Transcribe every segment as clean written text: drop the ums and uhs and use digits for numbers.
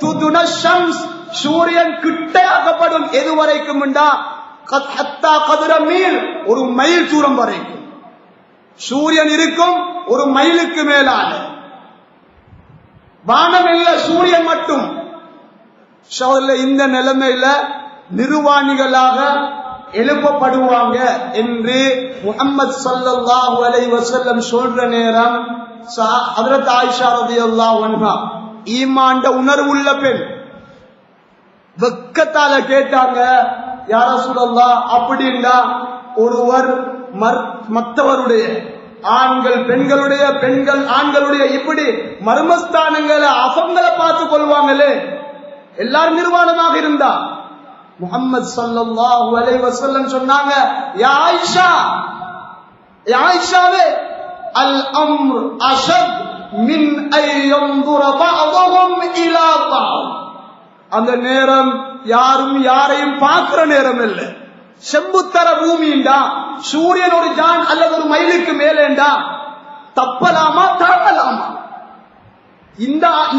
துதுன ஷம்ஸ் சூரியன் கிட்டையாக்கப்படும் எதுவரைக்கும் ஒரு மைல் தூரம் வரைக்கும் சூரியன் இருக்கும். ஒரு மைலுக்கு மேலான வானம் இல்ல, சூரியன் மட்டும். இந்த நிலைமையில நிர்வாணிகளாக எழுப்பப்படுவாங்க என்று முஹம்மது ஸல்லல்லாஹு அலைஹி வஸல்லம் சொல்ற நேரம் ஹஜ்ரத் ஆயிஷா ரலியல்லாஹு அன்ஹா ஈமான்ட உணர்வுள்ள பெண் வெக்கத்தால கேட்டாங்க, யா ரசூலல்லாஹ், அப்படின்னா ஒருவர் மற்றவருடைய ஆண்கள் பெண்களுடைய பெண்கள் ஆண்களுடைய இப்படி மர்மஸ்தானங்களை அசங்களை பார்த்து கொள்வாங்களே, எல்லாரும் நிர்வாணமாக இருந்தா முஹம்மது ஸல்லல்லாஹு அலைஹி வஸல்லம் சொன்னாங்க, யா ஆயிஷா, யா ஆயிஷாவே, அல் அம்ர் அஷத் மின் அய்யன்துர பஅதுஹும் இலா பஅத். அந்த நேரம் யாரும் யாரையும் பார்க்கிற நேரம் இல்லை. செம்புத்தர பூமிண்டா, சூரியன் ஒரு ஜான் அல்லது ஒரு மைலுக்கு மேலேண்டா தப்பலாமா தாங்கலாமா?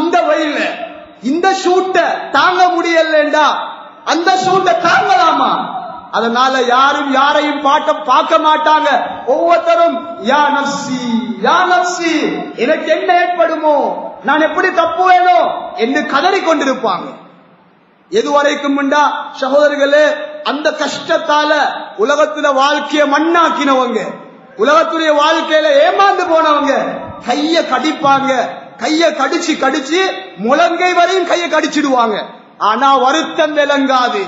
இந்த வயல இந்த சூட்ட தாங்க முடியலண்டா அந்த சூட்ட தாங்கலாமா? அதனால யாரும் யாரையும் பார்க்க மாட்டாங்க. ஒவ்வொருத்தரும் யா நஃப்ஸி யா நஃப்ஸி, எனக்கு என்ன ஏற்படுமோ, நான் எப்படி தப்புவேனோ என்று கதறி கொண்டிருப்பாங்க. எதுவரைக்கும் சகோதரர்களே, அந்த கஷ்டத்தால உலகத்துல வாழ்க்கைய மண்ணாக்கினவங்க, உலகத்துடைய வாழ்க்கையில ஏமாந்து போனவங்க கைய கடிப்பாங்க. கைய கடிச்சு கடிச்சு முழங்கை வரையும் கைய கடிச்சிடுவாங்க. ஆனா வருத்தம் விளங்காது.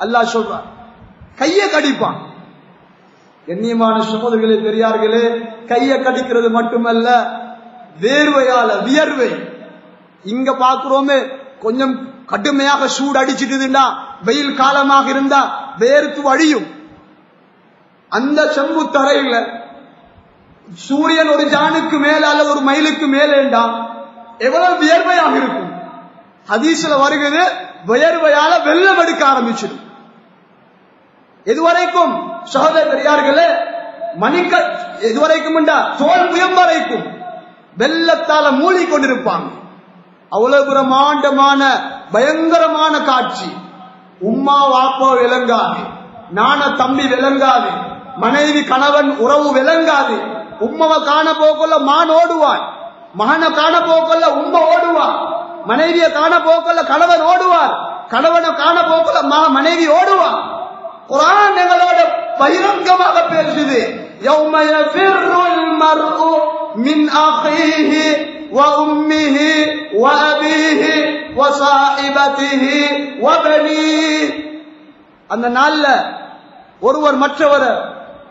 அல்லாஹ் சொல்றான், கைய கடிப்பான். கண்ணியமான சகோதரர்களே, பெரியார்களே, கைய கடிக்கிறது மட்டுமல்ல, வேர்வையால வியர்வை. இங்க பாக்குறோமே, கொஞ்சம் கடுமையாக சூடு அடிச்சிட்டுதுன்னா, வெயில் காலமாக இருந்தா வேர்த்து வழியும். அந்த செம்பு தரையில சூரியன் ஒரு ஜானுக்கு மேல அல்லது ஒரு மைலுக்கு மேலேண்டா எவ்வளவு வியர்வையாக இருக்கும். ஹதீஸ்ல வருகிறது, வியர்வையால வெள்ளம் எடுக்க ஆரம்பிச்சிடும். எதுவரைக்கும் சகோதர பெரியார்களே, எதுவரைக்கும் தோல் புயம் வரைக்கும் வெள்ளத்தால மூழ்கி கொண்டிருப்பாங்க. அவ்வளவு பிரமாண்டமான பயங்கரமான காட்சி. உம்மா வாப்பா விளங்காது, நான தம்பி விளங்காது, மனைவி கணவன் உறவு விளங்காது. உம்மவை காண போக்கொள்ள மான் ஓடுவான், மகனை காண போக்கொள்ள உம்மா ஓடுவான், மனைவியை காண போக்கொள்ள கணவன் ஓடுவார், கணவனை காண போக்கொள்ள மனைவி ஓடுவான். குர்ஆன் எங்களோட பகிரங்கமாக பேசுது, யௌம யஃபிருல் மர்உ மின் அஹீஹி வ உம்மிஹி வ அபீஹி வ ஸாஹிபதிஹி வ பனீஹி. அந்த நாள்ல ஒருவர் மற்றவர்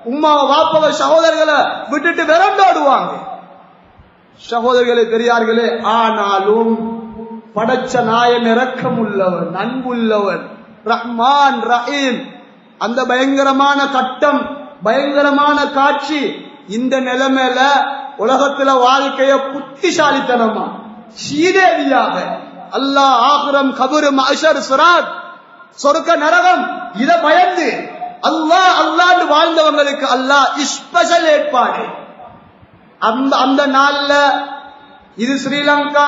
உம்மாவை வாப்பவை சகோதரர்களை விட்டுட்டு விரண்டோடுவாங்க. சகோதரர்களே, பெரியார்களே, ஆனாலும் படைச்ச நாயன் இரக்கம் உள்ளவன், அன்புள்ளவன், ரஹ்மான் ரஹீம். அந்த பயங்கரமான கட்டம், பயங்கரமான காட்சி. இந்த நிலைமையில உலகத்துல வாழ்க்கைய புத்திசாலித்தனமா சீதேவியாக அல்லாஹ் ஆகிரம் கபரு மஹ்ஷர் சிராத் சொர்க்க நரகம் இத பயந்து அல்லாஹ் அல்லாஹ்னு வாழ்ந்தவங்களுக்கு அல்லாஹ் ஸ்பெஷல் ஏற்பாடு. அந்த நாள்ல இது ஸ்ரீலங்கா,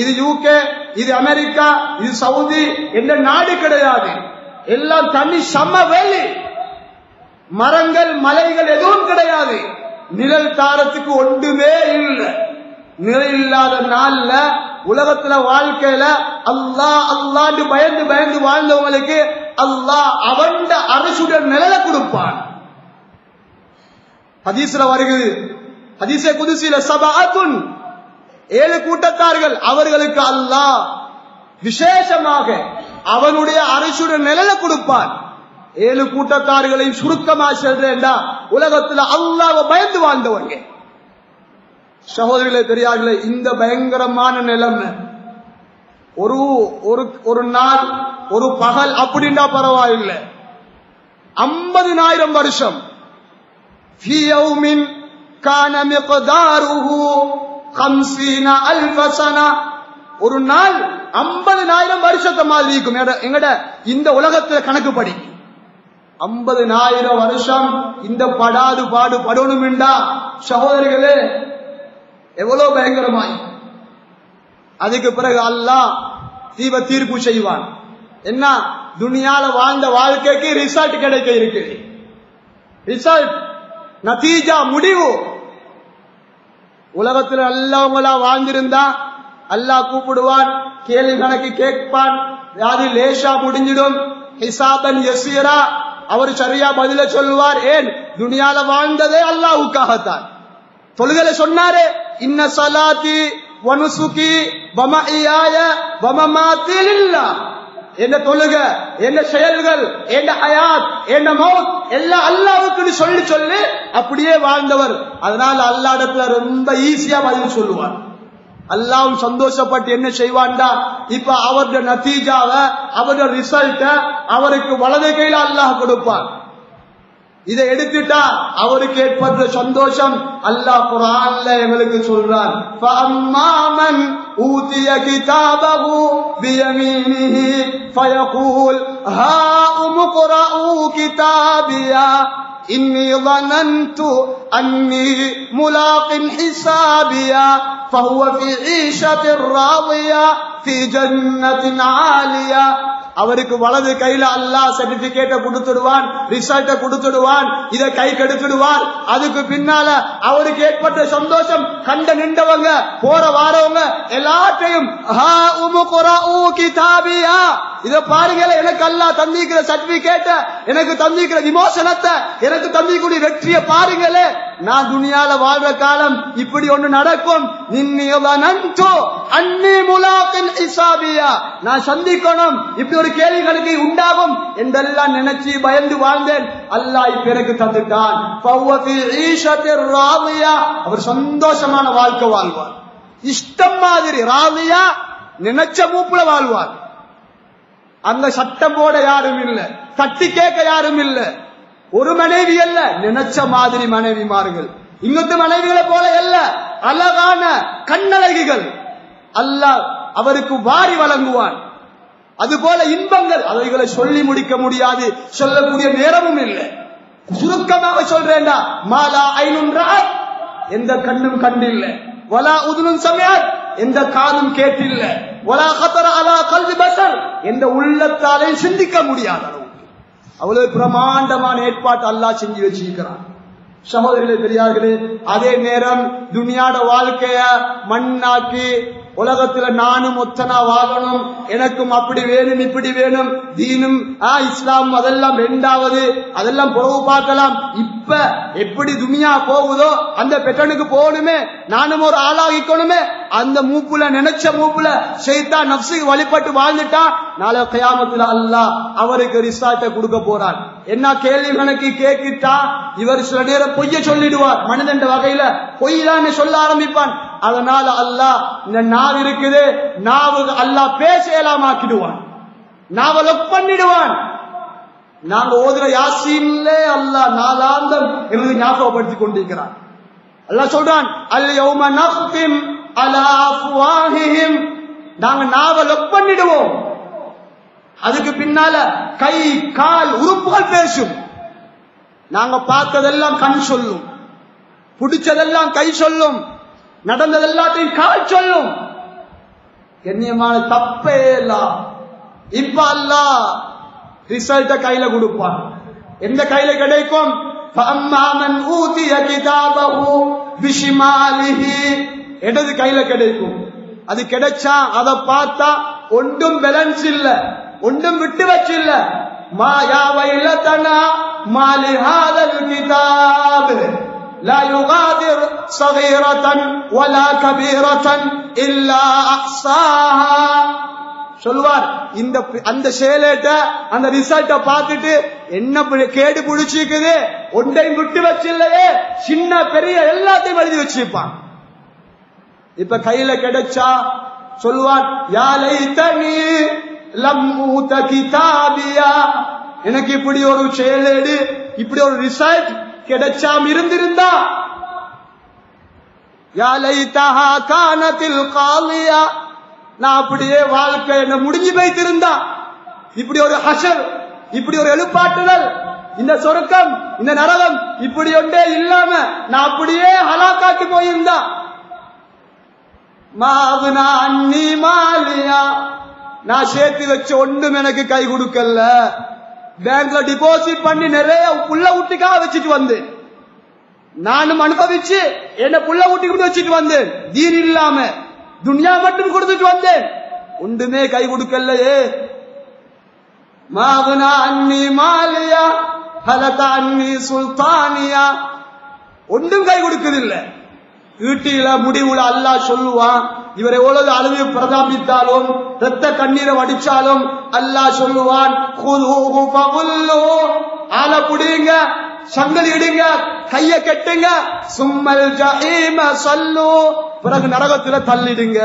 இது யூகே, இது அமெரிக்கா, இது சவுதி என்ற நாடு கிடையாது. எல்லாம் தனி சமவெளி, மரங்கள் மலைகள் எதுவும் கிடையாது. நிழல் தாரத்துக்கு ஒன்றுமே இல்லை. நிழல் இல்லாத நாள்ல உலகத்துல வாழ்க்கையில அல்லாஹ் அல்லாஹ்னு பயந்து பயந்து வாழ்ந்தவங்களுக்கு அல்லாஹ் அவன் அரசுடன் நிழலை கொடுப்பான். ஹதீஸ்ல வருகிறது, ஹதீஸே குதுசில சபஅத்துன், 7 கூட்டத்தார்கள், அவர்களுக்கு அல்லாஹ் விசேஷமாக அவனுடைய அரசுடன் நிழலை கொடுப்பான். 7 கூட்டத்தார்களையும் சுருக்கமா சொல்றேன்டா, உலகத்துல அல்லாஹ்வை பயந்து வாழ்ந்தவங்க. சகோதரிகளே, பெரியார்களே, இந்த பயங்கரமான நிலைமை ஒரு நாள் ஒரு பகல் அப்படின்னா பரவாயில்லை, 50,000 வருஷம். في يوم كان مقداره 50,000 سنة. ஒரு நாள் 50,000 வருஷத்தை மாதிரி இருக்கும். எங்கட இந்த உலகத்துல கணக்குப்படி 50,000 வருஷம் இந்த படாது பாடு படணும்டா சகோதரிகளே, எவ்வளவு பயங்கரமாய். அதுக்கு பிறகு அல்லாஹ் தீர்ப்பு செய்வான். என்ன, துனியால வாழ்ந்த வாழ்க்கைக்கு ரிசல்ட் கிடைக்க இருக்கு. ரிசல்ட், நதீஜா, முடிவு. உலகத்துல நல்லவங்களா வாழ்ந்திருந்தா அல்லாஹ் கூப்பிடுவான், கேள்வி கணக்கு கேட்பான், அது லேசா முடிஞ்சிடும். ஹிசாபன் யசீரா, அவர் சரியா பதில சொல்லுவார். ஏன், துனியால வாழ்ந்ததே அல்லாஹ்வுக்காகத்தான். தொழுகலை சொன்னாரே, இன்ன ஸலாத்தி வ நுசுகி வ மஹ்யாய வ மமாத்தி லில்லாஹ். என்ன தொழுக, என்ன செயல்கள், என்ன ஹயாத், என்ன மௌத் எல்லாம் அல்லாஹ்வுக்கு சொல்லி சொல்லி அப்படியே வாழ்ந்தவர். அதனால அல்லாஹ்விடத்துல ரொம்ப ஈஸியா பதில் சொல்லுவார். அல்லாஹ்வும் சந்தோஷப்பட்டு என்ன செய்வான்டா, இப்ப அவருடைய நதீஜாவ, அவருடைய ரிசல்ட்ட அவருக்கு வலது கையில அல்லாஹ் கொடுப்பான். இதை எடுத்துட்டா அவருக்கு ஏற்பட்ட சந்தோஷம் அல்லாஹ் குர்ஆன்ல எங்களுக்கு சொல்றான். ஃபஅம்மா மன் ஊதிய கிதாபஹு பியமீனிஹி ஃபயகூல் ஹாஉம் க்ரஊ கிதாபியா இன்னி ظننت أني ملاق حسابيا فهو في عيشة راضية في جنة عالية. அவருக்கு வலது கையில அல்லாஹ் சர்டிபிகேட்ட கொடுத்துடுவான், ரிசல்ட்ட கொடுத்துடுவான், இதை கை கெடுத்துடுவார். அதுக்கு பின்னால அவருக்கு ஏற்பட்ட சந்தோஷம் கண்ட நின்றவங்க போற வாரவங்க எல்லாத்தையும் இத பாருங்கள, எனக்கு அல்லாஹ் தந்திக்கிற சர்டிபிகேட்ட, எனக்கு தந்திக்கிற விமோசனத்தை, எனக்கு தந்திக்கூடிய வெற்றியை பாருங்களே. நான் துனியால வாழ்ற காலம் இப்படி ஒண்ணு நடக்கும். நான் சந்திக்கணும், இப்படி ஒரு கேள்விகளுக்கு உண்டாகும் என்றெல்லாம் நினைச்சு பயந்து வாழ்ந்தேன். அல்லாஹ் இப்ப எனக்கு தந்துட்டான். அவர் சந்தோஷமான வாழ்க்கை வாழ்வார், இஷ்டம் மாதிரி. ராவியா நினைச்ச மூப்புல வாழ்வார். அங்க சட்டம் போட யாரும் இல்ல, தட்டி கேட்க யாரும் இல்ல. ஒரு மனைவி அல்ல, நினைச்ச மாதிரி மனைவிமார்கள். இன்னொரு மனைவிகளை போல அல்ல, அழகான கண்ணழகிகள் அல்லாஹ் அவருக்கு வாரி வழங்குவான். அதுபோல இன்பங்கள், அவைகளை சொல்லி முடிக்க முடியாது, சொல்லக்கூடிய நேரமும் இல்லை. சுருக்கமாக சொல்றேன்டா, மாலா ஐனுன் ரஅத், எந்த கண்ணும் கண்டில்லை, வலா உதுனுன் சமிஅத், எந்த காதும் கேட்டில்ல, வலா கதர அலா கல்பி பஷர், எந்த உள்ளத்தாலே சிந்திக்க முடியாத அளவுக்கு அவ்வளவு பிரமாண்டமான ஏற்பாட்டு அல்லாஹ் செஞ்சு வச்சிருக்கிறான். சகோதரர்களே, பெரியார்களே, அதே நேரம் துனியாட வாழ்க்கைய மண்ணாக்கி உலகத்துல நானும் ஒத்தனா வாழணும், எனக்கும் அப்படி வேணும் இப்படி வேணும், தீனும் இஸ்லாம் அதெல்லாம் ரெண்டாவது, அதெல்லாம் புறவு பார்க்கலாம். இப்ப எப்படி துனியா போகுதோ அந்த பெட்டனுக்கு போகணுமே, நானும் ஒரு ஆளாகிக்கணுமே, அந்த மூப்புல நினைச்ச மூப்புல ஷைத்தான் நஃப்ஸுக்கு வழிபட்டு வாழ்ந்துட்டா நாளை கியாமத்துல அல்லாஹ் அவருக்கு ரிசால்ட்டை கொடுக்க போறான். என்ன கேள்வி கணக்கு கேட்கிட்டா இவர் சில நேரம் பொய்ய சொல்லிடுவார், மனிதன் வகையில பொய்தான் சொல்ல ஆரம்பிப்பான். அதனால அல்லாஹ் இந்த நாவு இருக்குது, நாவு அல்லாஹ் பேசலாம் ஆக்கிடுவான், நாவ லொக் பண்ணிடுவான். நாங்க ஓதுற யாசீன்லே அல்லாஹ் நாலாந்தம் எங்களுக்கு ஞாபகப்படுத்திக் கொண்டிருக்கிறான். அல்லாஹ் சொல்றான், அல் யௌம நக்திம் அலா அஃப்வாஹிஹிம், நாங்க நாவ லொக் பண்ணிடுவோம். அதுக்கு பின்னால கை கால் உறுப்புகள் பேசும். நாங்க பார்த்ததெல்லாம் கண் சொல்லும், பிடிச்சதெல்லாம் கை சொல்லும், நடந்தது எல்லாத்தையும் கால் சொல்லும். கண்ணியமான தப்பே எல்லாம் இப்ப அல்லாஹ் ரிசல்ட்ட கையில கொடுப்பான். எந்த கையில கிடைக்கும்? இடது கையில கிடைக்கும். அது கிடைச்சா அதை பார்த்தா ஒன்றும் பேலன்ஸ் இல்ல, ஒன்றும் விட்டு வச்சு இல்ல. மாயாவைலதனா மாலிஹாதல் கிதாப் لا يغادر صغيرة ولا كبيرة إلا أحصاها. சொல்வார், இந்த அந்த சேலேட்ட அந்த ரிசல்ட்ட பார்த்துட்டு என்ன கேடு புடிச்சிக்குது, ஒன்றையும் விட்டு வச்சில்லையே, சின்ன பெரிய எல்லாத்தையும் எழுதி வச்சிருப்பான். இப்ப கையில கிடைச்சா சொல்வார், யா லைதனி லம் ஊத கிதாபியா, எனக்கு இப்படி ஒரு சேலேடு, இப்படி ஒரு ரிசல்ட் கிடைச்சாம இருந்திருந்தா, யா லைதஹா கானத்தில் காலியா, நான் அப்படியே வாழ்க்கை என்ன முடிஞ்சு வைத்திருந்தா, இப்படி ஒரு ஹஷர், இப்படி ஒரு எழுப்பாட்டுதல், இந்த சொர்க்கம் இந்த நரகம் இப்படி ஒன்றே இல்லாம நான் அப்படியே ஹலாக்காக்கி போயிருந்தா, மாவுனா அன்னி மாலியா, நான் சேர்த்து வச்ச ஒன்றும் எனக்கு கை கொடுக்கல. பேங்க்ல டிபாசிட் பண்ணி நிறைய புள்ள ஊட்டிக்காக வச்சுட்டு வந்தேன். நானும் அனுபவிச்சு என்ன புள்ள ஊட்டிக்கிட்டு வச்சுட்டு வந்தேன். தீன் இல்லாம துன்யா மட்டும் கொடுத்துட்டு வந்தேன். ஒன்றுமே கை கொடுக்கலையே. மாவுனா அன்னி மாலியா ஹலதா அன்னி சுல்தானியா, ஒன்றும் கை கொடுக்குதில்லை. வீட்டில முடிவுல அல்லாஹ் சொல்லுவான், இவர் எவ்வளவு அழுது பிரதாபித்தாலும் ரத்த கண்ணீரை வடிச்சாலும் அல்லாஹ் சொல்லுவான், ஆளை புடிங்க, சங்கல் இடுங்க, கைய கட்டுங்க, சும்மல் ஜஹீம சல்லு, பிறகு நரகத்துல தள்ளிடுங்க.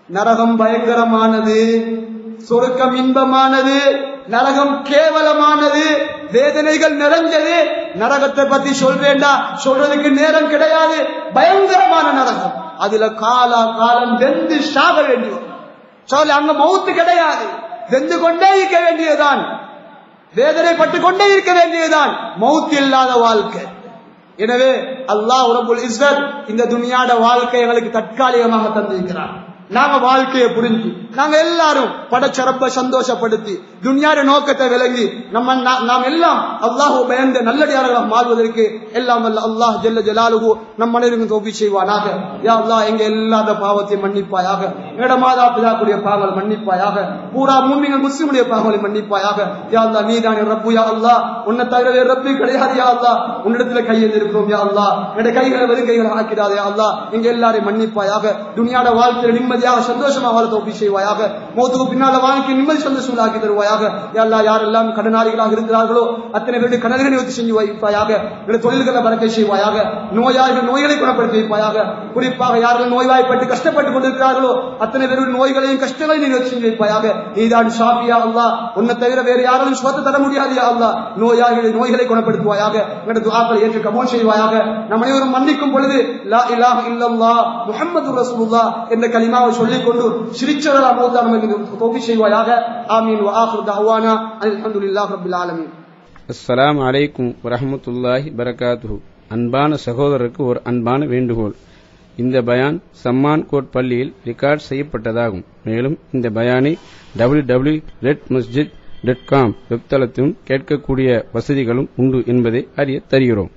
நரகம் பயங்கரமானது, சொர்க்கம் இன்பமானது, நரகம் கேவலமானது, வேதனைகள் நிறைஞ்சது. நரகத்தை பத்தி சொல்றேன்டா, சொல்றதுக்கு நேரம் கிடையாது. பயங்கரமான நரகம். அதுல காலம் வெந்து சாக வேண்டி வரும். சொல்ல அங்க மௌத்து கிடையாது, வெந்து கொண்டே இருக்க வேண்டியதுதான், வேதனைப்பட்டு கொண்டே இருக்க வேண்டியதுதான், மௌத்து இல்லாத வாழ்க்கை. எனவே அல்லாஹ் ரப்புல் இஸ்ஸத் இந்த துனியாட வாழ்க்கை எங்களுக்கு தற்காலிகமாக தந்திருக்கிறார். நாங்க வாழ்க்கையை புரிஞ்சு நாங்க எல்லாரும் படைச்சரப்ப சந்தோஷப்படுத்தி துனியாட நோக்கத்தை விளங்கி நாம் எல்லாம் அல்லாஹ் பயந்த நல்லடியார்களாக மாறுவதற்கு எல்லாம் வல்ல அல்லாஹ் ஜல்ல ஜலாலுஹு நம் அனைவருக்கும் தௌஃபீக் செய்வானாக. யா அல்லாஹ் எங்க எல்லாத பாவத்தையும் மன்னிப்பாயாக, எங்கட மாதா பிதாக்குடைய பாவங்களை மன்னிப்பாயாக, பூரா மூமின்கள் முஸ்லிமுடைய பாவங்களை மன்னிப்பாயாக. யா அல்லாஹ் நீதானே ரப்பு. யா அல்லாஹ் உன்னை தவிர வேறு ரப்பு கிடையாது. யா அல்லாஹ் உன்னிடத்துல கையெழுந்திருக்கிறோம். யா அல்லாஹ் எங்கட கைகளை வெறும் கைகளை ஆக்கிடாதே. யா அல்லாஹ் எங்க எல்லாரையும் மன்னிப்பாயாக. துனியாட வாழ்க்கையில நிம்மதியாக சந்தோஷமா வாழ தௌஃபீக் செய்வாயாக. மௌத்துக்கு பின்னால வாழ்க்கை நிம்மதி சந்தோஷமாக ஆக்கி தருவாயாக. யா அல்லாஹ் யாரெல்லாம் கடனாளிகளாக இருக்கிறார்களோ அத்தனை பேருடைய கடன்களை நிவர்த்தி செஞ்சு வைப்பாயாக. எங்களுடைய தொழில்களை பறக்கை செய்வாயாக. நோய்களை குணப்படுத்தி வைப்பாயாக. குறிப்பாக யார்கள் நோய்வாய்ப்பட்டு கஷ்டப்பட்டு கொண்டிருக்கிறார்களோ அத்தனை பேருடைய நோய்களையும் கஷ்டங்களையும் நிவர்த்தி செஞ்சு வைப்பாயாக. நீதான் ஷாஃபியா அல்லாஹ், உன்னை தவிர வேறு யாராலும் சுகத்தை தர முடியாது. யா அல்லாஹ் நோய்களை குணப்படுத்துவாயாக. எங்களுடைய துஆக்களை ஏற்று கபூல் செய்வாயாக. நம் அனைவரும் மன்னிக்கும் பொழுது லா இலாஹ இல்லல்லாஹ் முஹம்மதுர் ரசூலுல்லாஹ் என்ற கலிமாவை சொல்லிக் கொண்டு சிரிச்சவர்களாக மௌத்தா நமக்கு தௌஃபீக் செய்வாயாக. ஆமீன். வ ஆகிரு தஅவானா அல்ஹம்துலில்லாஹி ரப்பில் ஆலமீன். அஸ்ஸலாமு அலைக்கும் வரஹ்மத்துல்லாஹி பரகாத்துஹு. அன்பான சகோதரருக்கு ஒரு அன்பான வேண்டுகோள். இந்த பயான் சம்மான் கோட் பள்ளியில் ரெக்கார்ட் செய்யப்பட்டதாகும். மேலும் இந்த பயானை www.redmasjid.com வெப்தளத்திலும் கேட்கக்கூடிய வசதிகளும் உண்டு என்பதை அறிய தருகிறோம்.